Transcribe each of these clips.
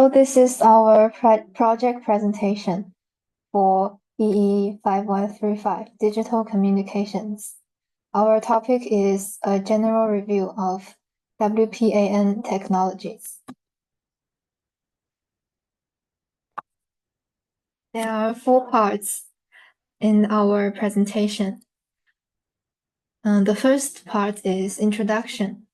So this is our project presentation for EE5135, Digital Communications. Our topic is a general review of WPAN technologies. There are 4 parts in our presentation. The first part is introduction.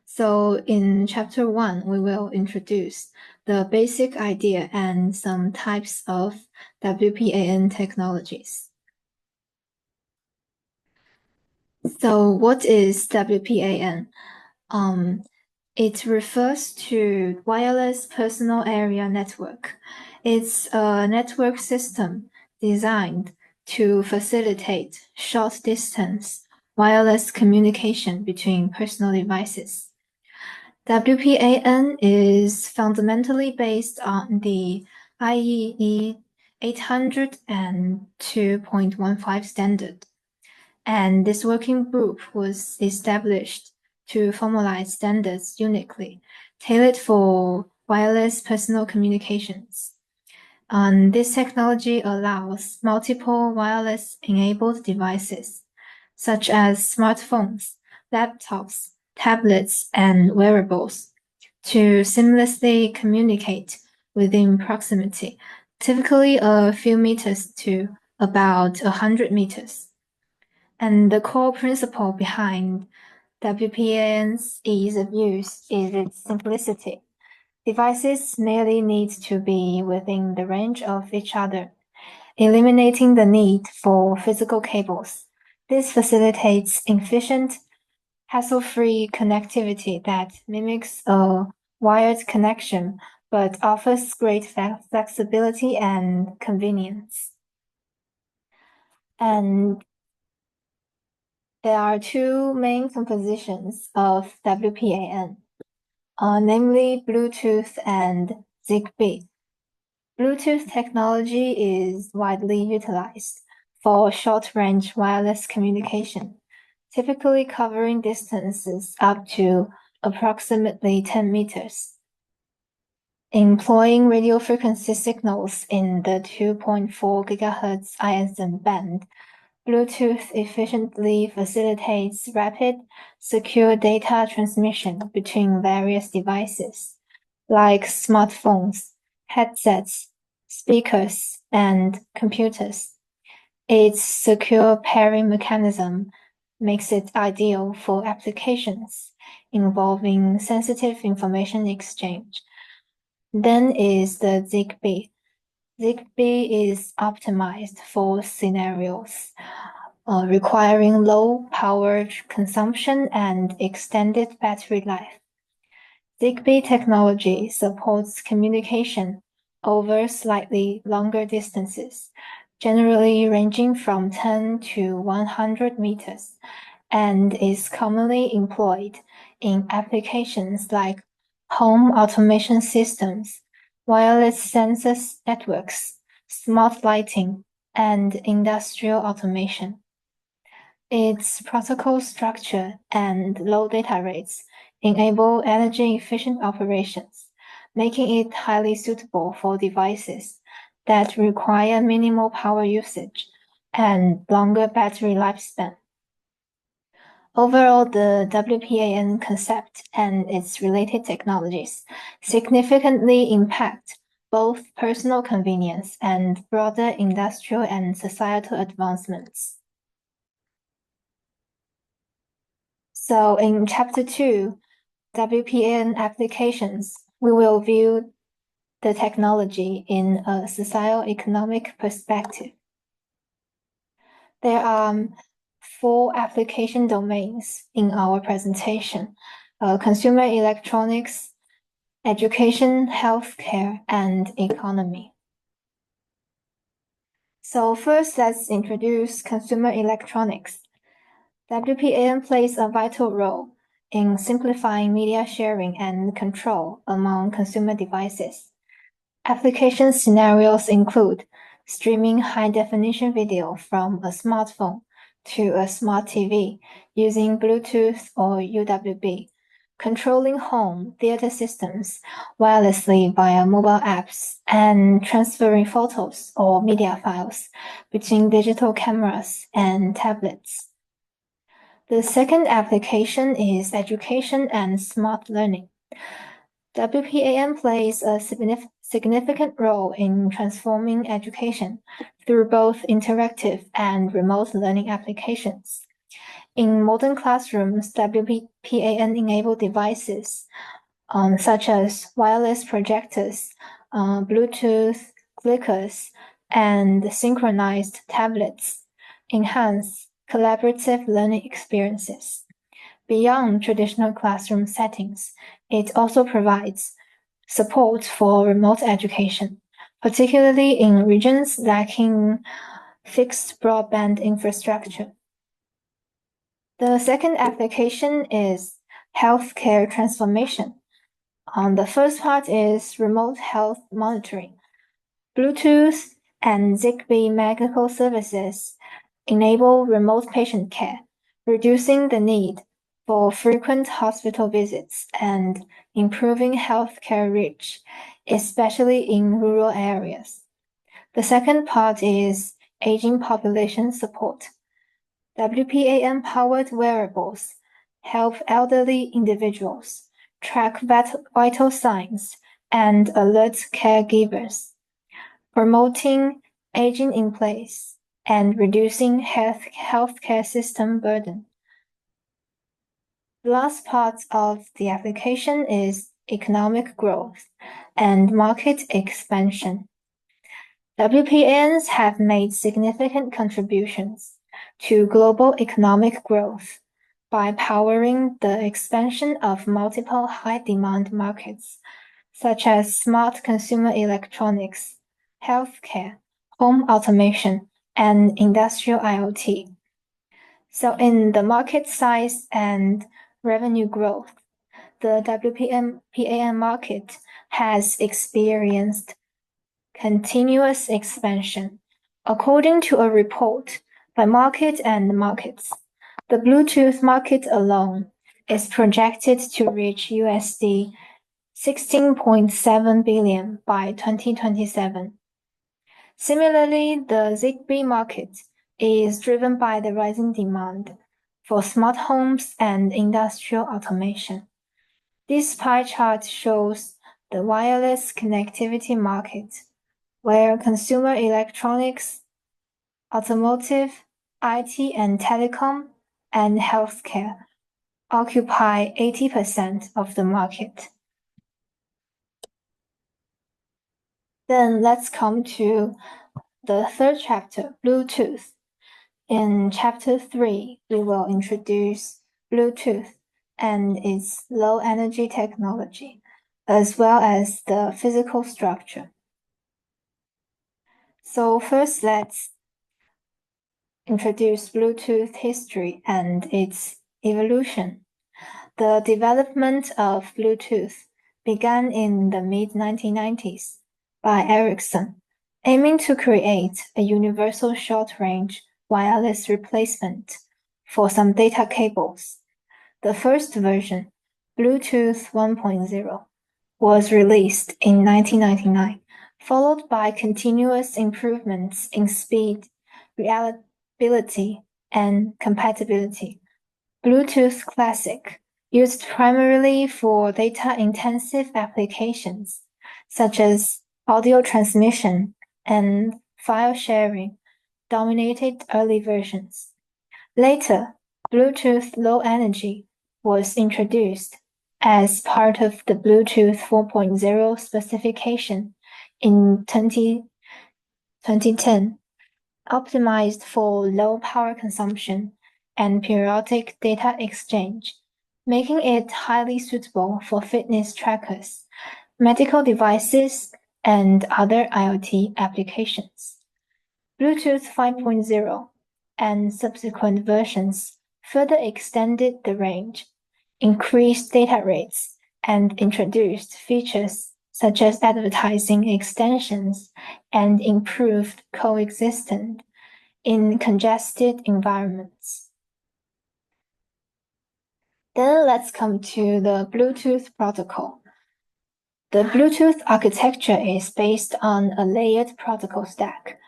So in chapter 1, we will introduce the basic idea and some types of WPAN technologies. So what is WPAN? It refers to Wireless Personal Area Network. It's a network system designed to facilitate short-distance wireless communication between personal devices. WPAN is fundamentally based on the IEE 802.15 standard, and this working group was established to formalize standards uniquely, tailored for wireless personal communications. This technology allows multiple wireless-enabled devices, such as smartphones, laptops, tablets, and wearables, to seamlessly communicate within proximity, typically a few meters to about 100 meters. And the core principle behind WPAN's ease of use is its simplicity. Devices merely need to be within the range of each other, eliminating the need for physical cables. This facilitates efficient, hassle-free connectivity that mimics a wired connection but offers great flexibility and convenience. And there are 2 main compositions of WPAN, namely Bluetooth and Zigbee. Bluetooth technology is widely utilized for short-range wireless communication, typically covering distances up to approximately 10 meters. Employing radio frequency signals in the 2.4 GHz ISM band, Bluetooth efficiently facilitates rapid, secure data transmission between various devices, like smartphones, headsets, speakers, and computers. Its secure pairing mechanism makes it ideal for applications involving sensitive information exchange. Then is the Zigbee. Zigbee is optimized for scenarios requiring low power consumption and extended battery life. Zigbee technology supports communication over slightly longer distances, generally ranging from 10 to 100 meters, and is commonly employed in applications like home automation systems, wireless sensor networks, smart lighting, and industrial automation. Its protocol structure and low data rates enable energy-efficient operations, making it highly suitable for devices that require minimal power usage and longer battery lifespan. Overall, the WPAN concept and its related technologies significantly impact both personal convenience and broader industrial and societal advancements. So in chapter 2, WPAN applications, we will view the technology in a socio-economic perspective. There are 4 application domains in our presentation: consumer electronics, education, healthcare, and economy. So first, let's introduce consumer electronics. WPAN plays a vital role in simplifying media sharing and control among consumer devices. Application scenarios include streaming high-definition video from a smartphone to a smart TV using Bluetooth or UWB, controlling home theater systems wirelessly via mobile apps, and transferring photos or media files between digital cameras and tablets. The second application is education and smart learning. WPAN plays a significant role in transforming education through both interactive and remote learning applications. In modern classrooms, WPAN-enabled devices such as wireless projectors, Bluetooth clickers, and synchronized tablets enhance collaborative learning experiences. Beyond traditional classroom settings, it also provides support for remote education, particularly in regions lacking fixed broadband infrastructure. The second application is healthcare transformation. The first part is remote health monitoring. Bluetooth and Zigbee medical services enable remote patient care, reducing the need for frequent hospital visits and improving healthcare reach, especially in rural areas. The second part is aging population support. WPAN-powered wearables help elderly individuals track vital signs and alert caregivers, promoting aging in place and reducing healthcare system burden. The last part of the application is economic growth and market expansion. WPNs have made significant contributions to global economic growth by powering the expansion of multiple high-demand markets, such as smart consumer electronics, healthcare, home automation, and industrial IoT. So in the market size and revenue growth, the WPAN market has experienced continuous expansion. According to a report by Market and Markets, the Bluetooth market alone is projected to reach USD 16.7 billion by 2027. Similarly, the Zigbee market is driven by the rising demand for smart homes and industrial automation. This pie chart shows the wireless connectivity market, where consumer electronics, automotive, IT and telecom, and healthcare occupy 80% of the market. Then let's come to the third chapter, Bluetooth. In chapter 3, we will introduce Bluetooth and its low energy technology, as well as the physical structure. So first, let's introduce Bluetooth history and its evolution. The development of Bluetooth began in the mid-1990s by Ericsson, aiming to create a universal short-range wireless replacement for some data cables. The first version, Bluetooth 1.0, was released in 1999, followed by continuous improvements in speed, reliability, and compatibility. Bluetooth Classic, used primarily for data-intensive applications such as audio transmission and file sharing, dominated early versions. Later, Bluetooth Low Energy was introduced as part of the Bluetooth 4.0 specification in 2010, optimized for low power consumption and periodic data exchange, making it highly suitable for fitness trackers, medical devices, and other IoT applications. Bluetooth 5.0 and subsequent versions further extended the range, increased data rates, and introduced features such as advertising extensions and improved coexistence in congested environments. Then let's come to the Bluetooth protocol. The Bluetooth architecture is based on a layered protocol stack,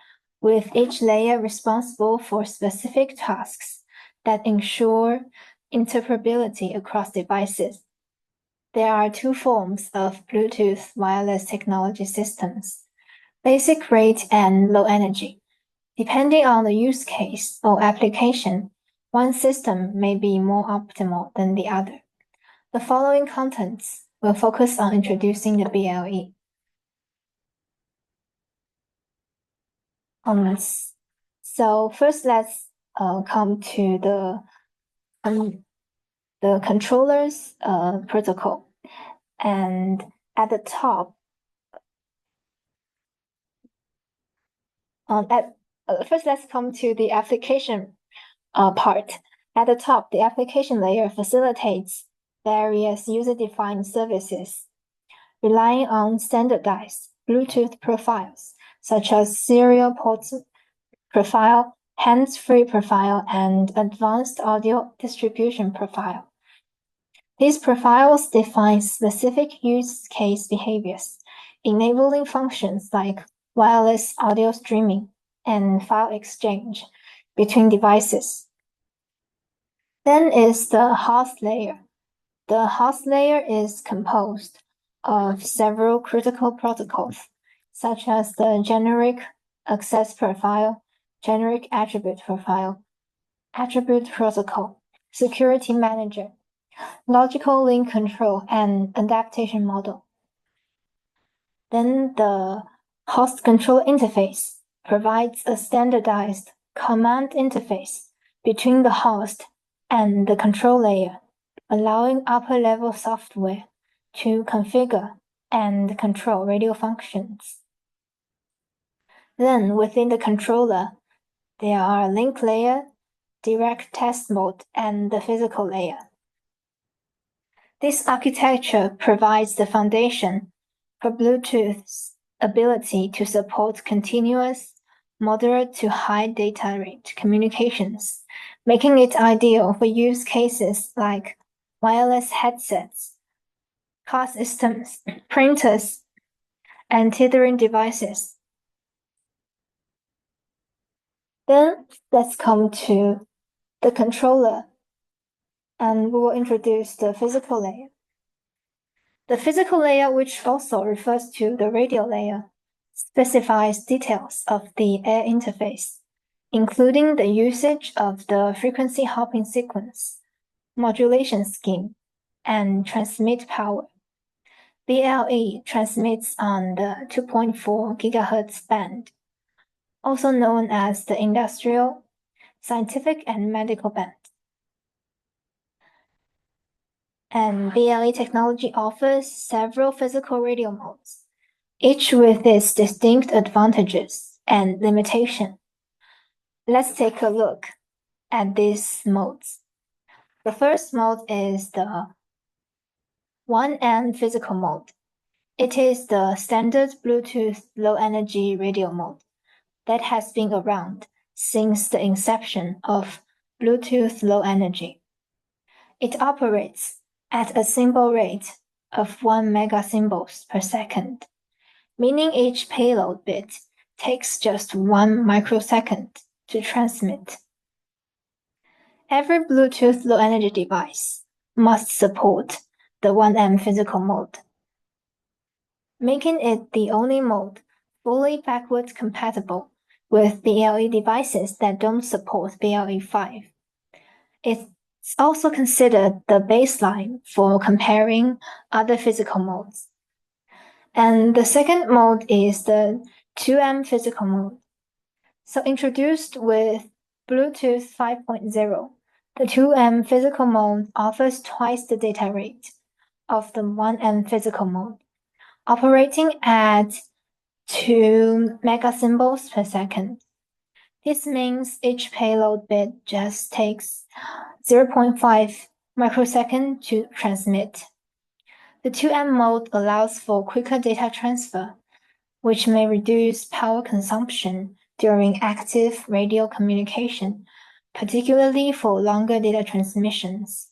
with each layer responsible for specific tasks that ensure interoperability across devices. There are two forms of Bluetooth wireless technology systems: basic rate and low energy. Depending on the use case or application, one system may be more optimal than the other. The following contents will focus on introducing the BLE. So first, let's come to the controller's protocol, and at the top, first let's come to the application part. At the top, the application layer facilitates various user-defined services, relying on standardized Bluetooth profiles, such as serial port profile, hands-free profile, and advanced audio distribution profile. These profiles define specific use case behaviors, enabling functions like wireless audio streaming and file exchange between devices. Then is the host layer. The host layer is composed of several critical protocols, such as the generic access profile, generic attribute profile, attribute protocol, security manager, logical link control, and adaptation model. Then the host control interface provides a standardized command interface between the host and the control layer, allowing upper-level software to configure and control radio functions. Then within the controller, there are link layer, direct test mode, and the physical layer. This architecture provides the foundation for Bluetooth's ability to support continuous, moderate to high data rate communications, making it ideal for use cases like wireless headsets, car systems, printers, and tethering devices. Then let's come to the controller, and we will introduce the physical layer. The physical layer, which also refers to the radio layer, specifies details of the air interface, including the usage of the frequency hopping sequence, modulation scheme, and transmit power. BLE transmits on the 2.4 GHz band, also known as the industrial, scientific, and medical band. And BLE technology offers several physical radio modes, each with its distinct advantages and limitations. Let's take a look at these modes. The first mode is the 1M physical mode. It is the standard Bluetooth low-energy radio mode that has been around since the inception of Bluetooth Low Energy. It operates at a symbol rate of 1 megasymbols per second, meaning each payload bit takes just 1 microsecond to transmit. Every Bluetooth Low Energy device must support the 1M physical mode, making it the only mode fully backwards compatible with BLE devices that don't support BLE5. It's also considered the baseline for comparing other physical modes. And the second mode is the 2M physical mode. So introduced with Bluetooth 5.0, the 2M physical mode offers twice the data rate of the 1M physical mode, operating at 2 megasymbols per second. This means each payload bit just takes 0.5 microsecond to transmit. The 2M mode allows for quicker data transfer, which may reduce power consumption during active radio communication, particularly for longer data transmissions.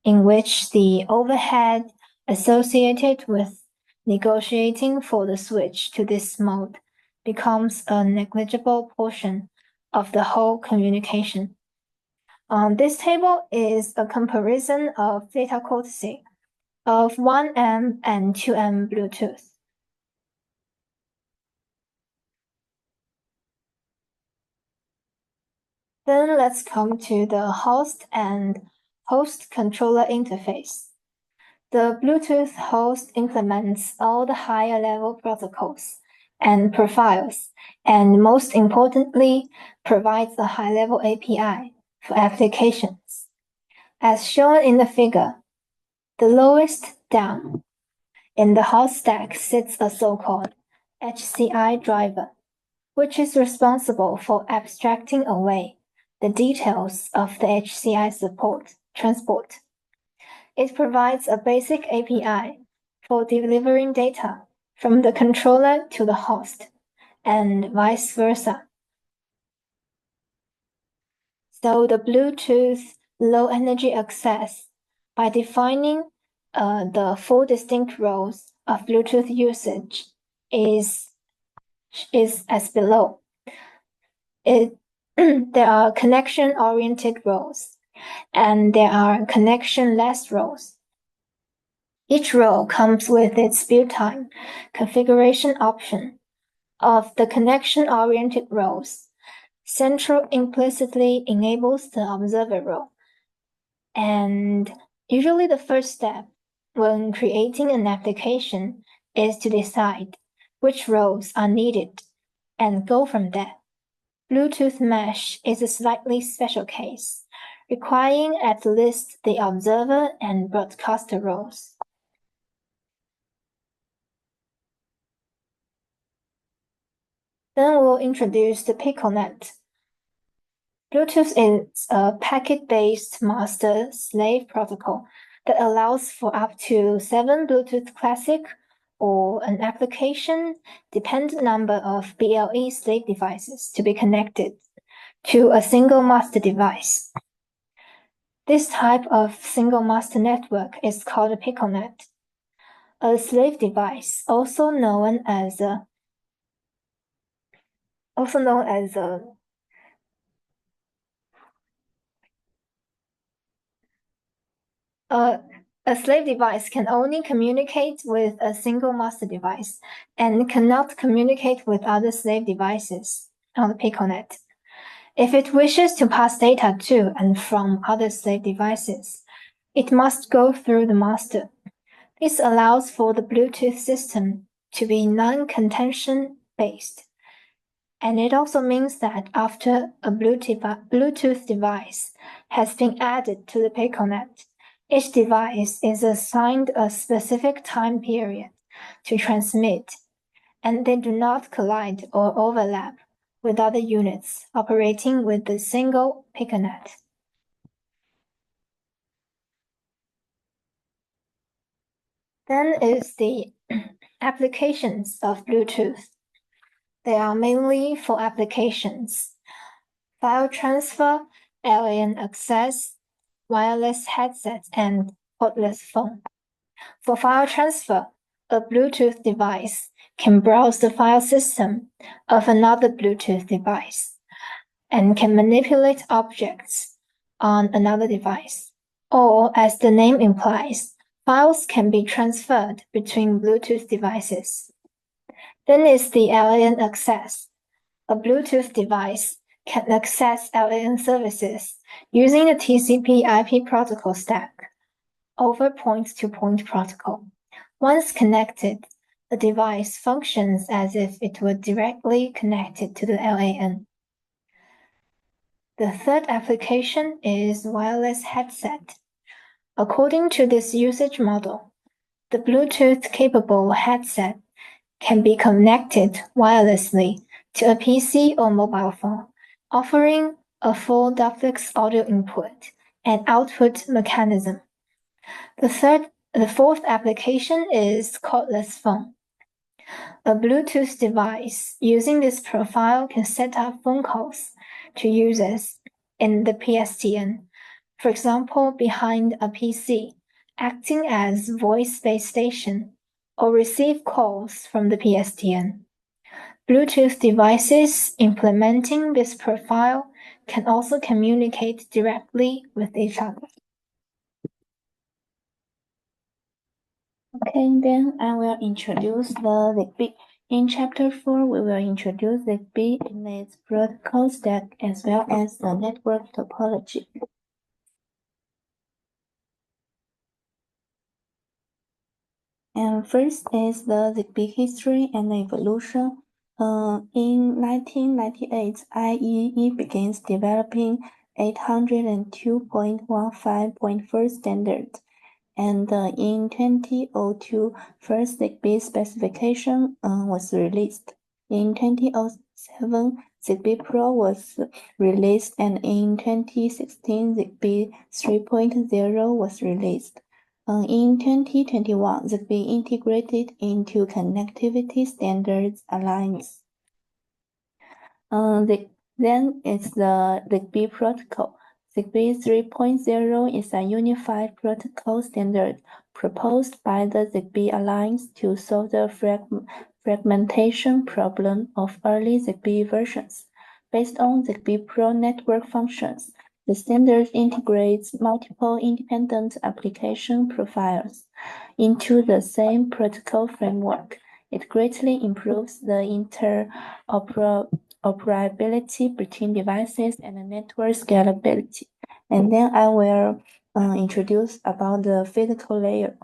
in which the overhead associated with negotiating for the switch to this mode becomes a negligible portion of the whole communication. This table is a comparison of data quantity of 1M and 2M Bluetooth. Then let's come to the host and host controller interface. The Bluetooth host implements all the higher level protocols and profiles, and most importantly, provides a high level API for applications. As shown in the figure, the lowest down in the host stack sits a so-called HCI driver, which is responsible for abstracting away the details of the HCI transport. It provides a basic API for delivering data from the controller to the host, and vice versa. So the Bluetooth low energy access, by defining the four distinct roles of Bluetooth usage, is as below. There are connection-oriented roles, and there are connection-less roles. Each role comes with its built-in configuration option. Of the connection-oriented roles, Central implicitly enables the observer role, and usually the first step when creating an application is to decide which roles are needed and go from there. Bluetooth Mesh is a slightly special case, requiring at least the observer and broadcaster roles. Then we'll introduce the PicoNet. Bluetooth is a packet-based master-slave protocol that allows for up to 7 Bluetooth Classic or an application-dependent number of BLE slave devices to be connected to a single master device. This type of single master network is called a PicoNet. A slave device, also known as a slave device can only communicate with a single master device and cannot communicate with other slave devices on the PicoNet. If it wishes to pass data to and from other slave devices, it must go through the master. This allows for the Bluetooth system to be non-contention based. And it also means that after a Bluetooth device has been added to the PicoNet, each device is assigned a specific time period to transmit, and they do not collide or overlap with other units operating with the single PicoNet. Then is the applications of Bluetooth. They are mainly for applications: file transfer, LAN access, wireless headset, and cordless phone. For file transfer, a Bluetooth device can browse the file system of another Bluetooth device and can manipulate objects on another device. Or, as the name implies, files can be transferred between Bluetooth devices. Then is the LAN access. A Bluetooth device can access LAN services using the TCP/IP protocol stack over point-to-point protocol. Once connected, the device functions as if it were directly connected to the LAN. The third application is wireless headset. According to this usage model, the Bluetooth-capable headset can be connected wirelessly to a PC or mobile phone, offering a full duplex audio input and output mechanism. The fourth application is cordless phone. A Bluetooth device using this profile can set up phone calls to users in the PSTN For example, behind a PC, acting as voice base station, or receive calls from the PSTN. Bluetooth devices implementing this profile can also communicate directly with each other. Okay, then I will introduce the ZigBee. In Chapter 4, we will introduce ZigBee in its protocol stack as well as the network topology. And first is the ZigBee history and evolution. In 1998, IEEE begins developing 802.15.4 standard. And in 2002, first ZigBee specification was released. In 2007, ZigBee Pro was released, and in 2016, ZigBee 3.0 was released. In 2021, ZigBee integrated into Connectivity Standards Alliance. Then it's the ZigBee protocol. ZigBee 3.0 is a unified protocol standard proposed by the ZigBee Alliance to solve the fragmentation problem of early ZigBee versions. Based on ZigBee Pro network functions, the standard integrates multiple independent application profiles into the same protocol framework. It greatly improves the interoperability between devices and network scalability. And then I will introduce about the physical layer.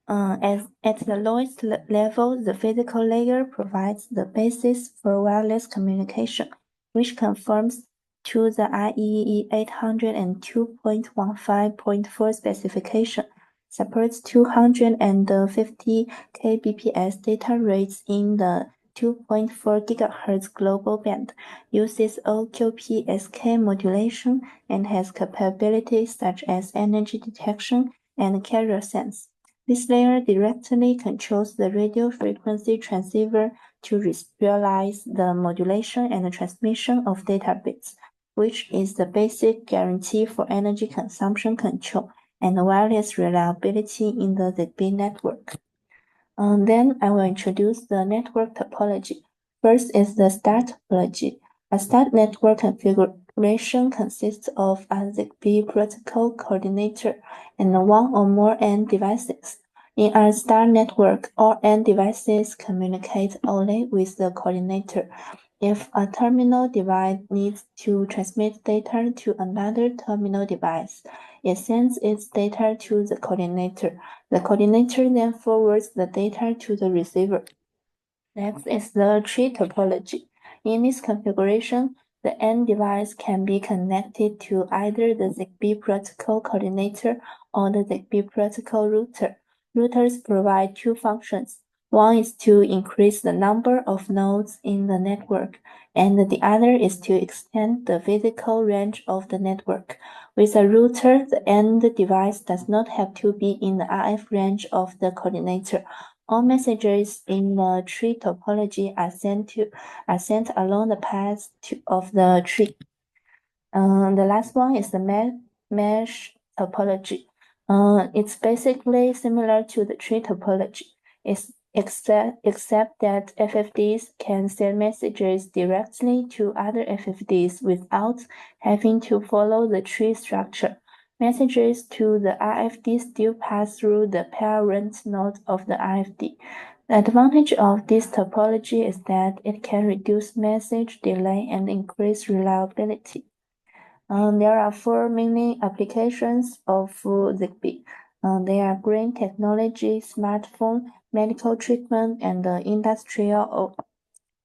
At the lowest level, the physical layer provides the basis for wireless communication, which conforms to the IEEE 802.15.4 specification, supports 250 kbps data rates in the 2.4 GHz global band, uses OQPSK modulation, and has capabilities such as energy detection and carrier sense. This layer directly controls the radio frequency transceiver to realize the modulation and transmission of data bits, which is the basic guarantee for energy consumption control and wireless reliability in the ZigBee network. Then I will introduce the network topology. First is the star topology. A star network configuration consists of a ZigBee protocol coordinator and one or more end devices. In a star network, all end devices communicate only with the coordinator. If a terminal device needs to transmit data to another terminal device, it sends its data to the coordinator. The coordinator then forwards the data to the receiver. Next is the tree topology. In this configuration, the end device can be connected to either the ZigBee protocol coordinator or the ZigBee protocol router. Routers provide two functions. One is to increase the number of nodes in the network, and the other is to extend the physical range of the network. With a router, the end device does not have to be in the RF range of the coordinator. All messages in the tree topology are sent along the path of the tree. The last one is the mesh topology. It's basically similar to the tree topology, except that FFDs can send messages directly to other FFDs without having to follow the tree structure. Messages to the RFD still pass through the parent node of the RFD. The advantage of this topology is that it can reduce message delay and increase reliability. There are four main applications of ZigBee. They are green technology, smartphone, medical treatment, and industrial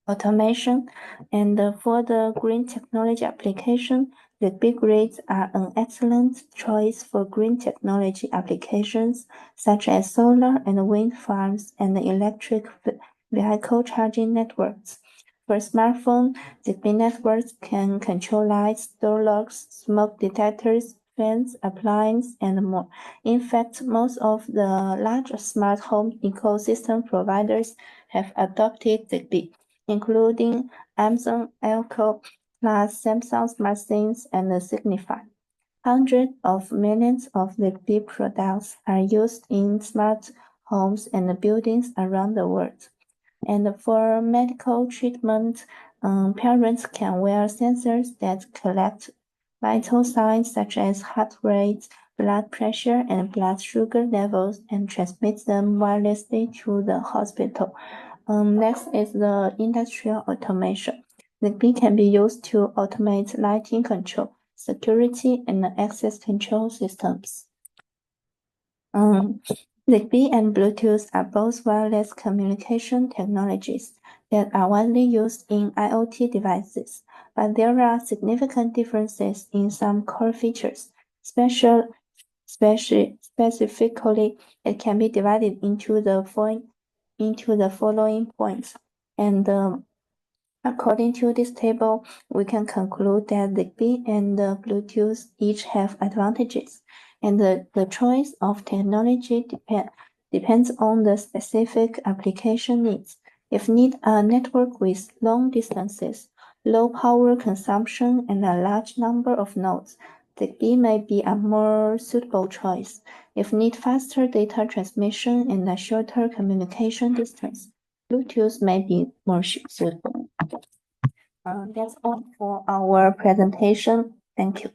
automation. And for the green technology application, ZigBee grids are an excellent choice for green technology applications such as solar and wind farms and electric vehicle charging networks. For smartphone, ZigBee networks can control lights, door locks, smoke detectors, fans, appliances, and more. In fact, most of the large smart home ecosystem providers have adopted ZigBee, including Amazon Echo, plus Samsung SmartThings, and Signify. Hundreds of millions of Zigbee products are used in smart homes and buildings around the world. And for medical treatment, parents can wear sensors that collect vital signs such as heart rate, blood pressure, and blood sugar levels and transmit them wirelessly to the hospital. Next is the industrial automation. Zigbee can be used to automate lighting control, security, and access control systems. Zigbee and Bluetooth are both wireless communication technologies that are widely used in IoT devices, but there are significant differences in some core features. Specifically, it can be divided into the following points. And according to this table, we can conclude that Zigbee and Bluetooth each have advantages, and the choice of technology depends on the specific application needs. If need a network with long distances, low power consumption, and a large number of nodes, Zigbee may be a more suitable choice. If need faster data transmission and a shorter communication distance, Bluetooth may be more suitable. That's all for our presentation. Thank you.